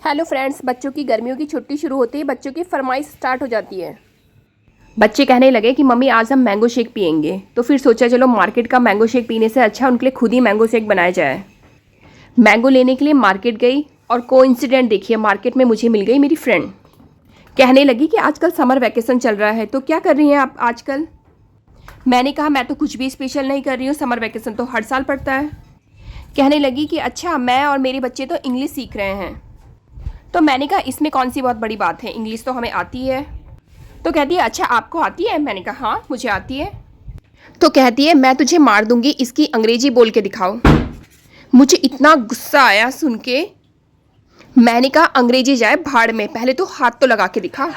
Hello friends, बच्चों की गर्मियों की छुट्टी शुरू होते ही बच्चों की फरमाइश स्टार्ट हो जाती है। बच्चे कहने लगे कि मम्मी आज हम मैंगो शेक पियेंगे। तो फिर सोचा चलो मार्केट का मैंगो शेक पीने से अच्छा उनके लिए खुद ही मैंगो शेक बनाया जाए। मैंगो लेने के लिए मार्केट गई और कोइंसिडेंट देखिए, मार्केट में मुझे मिल गई मेरी फ्रेंड। कहने लगी कि आजकल समर वैकेशन चल रहा है, तो क्या कर रही हैं आप आजकल। मैंने कहा मैं तो कुछ भी स्पेशल नहीं कर रही हूँ, समर वैकेशन तो हर साल पड़ता है। कहने लगी कि अच्छा, मैं और मेरे बच्चे तो इंग्लिश सीख रहे हैं। तो मैंने कहा इसमें कौन सी बहुत बड़ी बात है, इंग्लिश तो हमें आती है। तो कहती है अच्छा आपको आती है। मैंने कहा हाँ मुझे आती है। तो कहती है मैं तुझे मार दूंगी, इसकी अंग्रेजी बोल के दिखाओ। मुझे इतना गुस्सा आया सुन के। मैंने कहा अंग्रेजी जाए भाड़ में, पहले तो हाथ तो लगा के दिखा।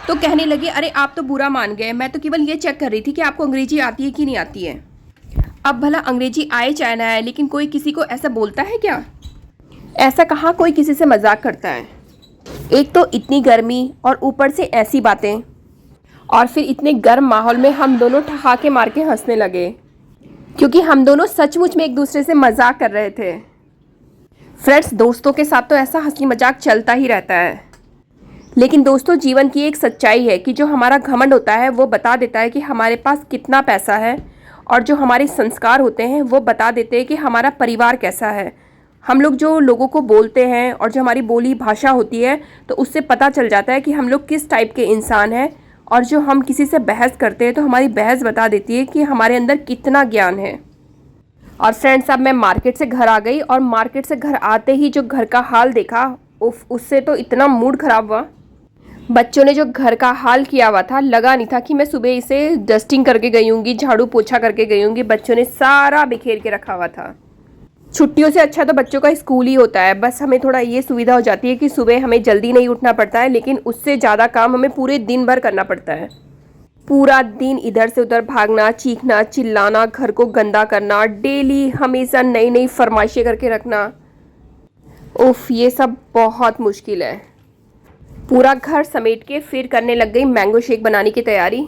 तो कहने लगे अरे आप तो बुरा मान गए, मैं तो केवल ये चेक कर रही थी कि आपको अंग्रेजी आती है कि नहीं आती है। अब भला अंग्रेजी आए चाहे ना आए, लेकिन कोई किसी को ऐसा बोलता है क्या। ऐसा कहाँ कोई किसी से मजाक करता है। एक तो इतनी गर्मी और ऊपर से ऐसी बातें, और फिर इतने गर्म माहौल में हम दोनों ठहाके मार के हंसने लगे, क्योंकि हम दोनों सचमुच में एक दूसरे से मजाक कर रहे थे। फ्रेंड्स, दोस्तों के साथ तो ऐसा हंसी मजाक चलता ही रहता है, लेकिन दोस्तों जीवन की एक सच्चाई है कि जो हमारा घमंड होता है वो बता देता है कि हमारे पास कितना पैसा है, और जो हमारे संस्कार होते हैं वो बता देते हैं कि हमारा परिवार कैसा है। हम लोग जो लोगों को बोलते हैं और जो हमारी बोली भाषा होती है, तो उससे पता चल जाता है कि हम लोग किस टाइप के इंसान हैं। और जो हम किसी से बहस करते हैं तो हमारी बहस बता देती है कि हमारे अंदर कितना ज्ञान है। और फ्रेंड्स, अब मैं मार्केट से घर आ गई और मार्केट से घर आते ही जो घर का हाल देखा, उफ, उससे तो इतना मूड ख़राब हुआ। बच्चों ने जो घर का हाल किया हुआ था, लगा नहीं था कि मैं सुबह इसे डस्टिंग करके गई होंगी, झाड़ू पोछा करके गई होंगी। बच्चों ने सारा बिखेर के रखा हुआ था। छुट्टियों से अच्छा तो बच्चों का स्कूल ही होता है। बस हमें थोड़ा ये सुविधा हो जाती है कि सुबह हमें जल्दी नहीं उठना पड़ता है, लेकिन उससे ज़्यादा काम हमें पूरे दिन भर करना पड़ता है। पूरा दिन इधर से उधर भागना, चीखना, चिल्लाना, घर को गंदा करना, डेली हमेशा नई नई फरमाइशें करके रखना। उफ, ये सब बहुत मुश्किल है। पूरा घर समेट के फिर करने लग गई मैंगो शेक बनाने की तैयारी।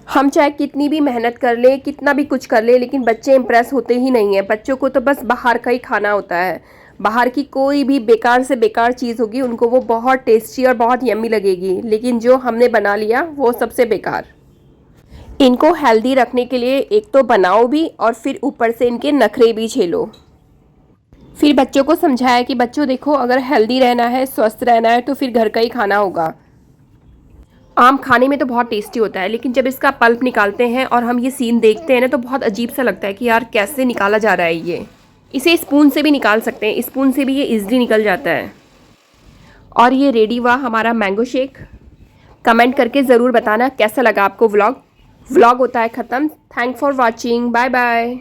हम चाहे कितनी भी मेहनत कर ले, कितना भी कुछ कर ले, लेकिन बच्चे इम्प्रेस होते ही नहीं हैं। बच्चों को तो बस बाहर का ही खाना होता है। बाहर की कोई भी बेकार से बेकार चीज़ होगी, उनको वो बहुत टेस्टी और बहुत यम्मी लगेगी, लेकिन जो हमने बना लिया वो सबसे बेकार। इनको हेल्दी रखने के लिए एक तो बनाओ भी, और फिर ऊपर से इनके नखरे भी झेलो। फिर बच्चों को समझाया कि बच्चों देखो, अगर हेल्दी रहना है, स्वस्थ रहना है, तो फिर घर का ही खाना होगा। आम खाने में तो बहुत टेस्टी होता है, लेकिन जब इसका पल्प निकालते हैं और हम ये सीन देखते हैं ना, तो बहुत अजीब सा लगता है कि यार कैसे निकाला जा रहा है ये। इसे स्पून से भी निकाल सकते हैं, स्पून से भी ये इजीली निकल जाता है। और ये रेडी हुआ हमारा मैंगो शेक। कमेंट करके ज़रूर बताना कैसा लगा आपको व्लॉग। व्लॉग होता है ख़त्म। Thank for watching, bye bye.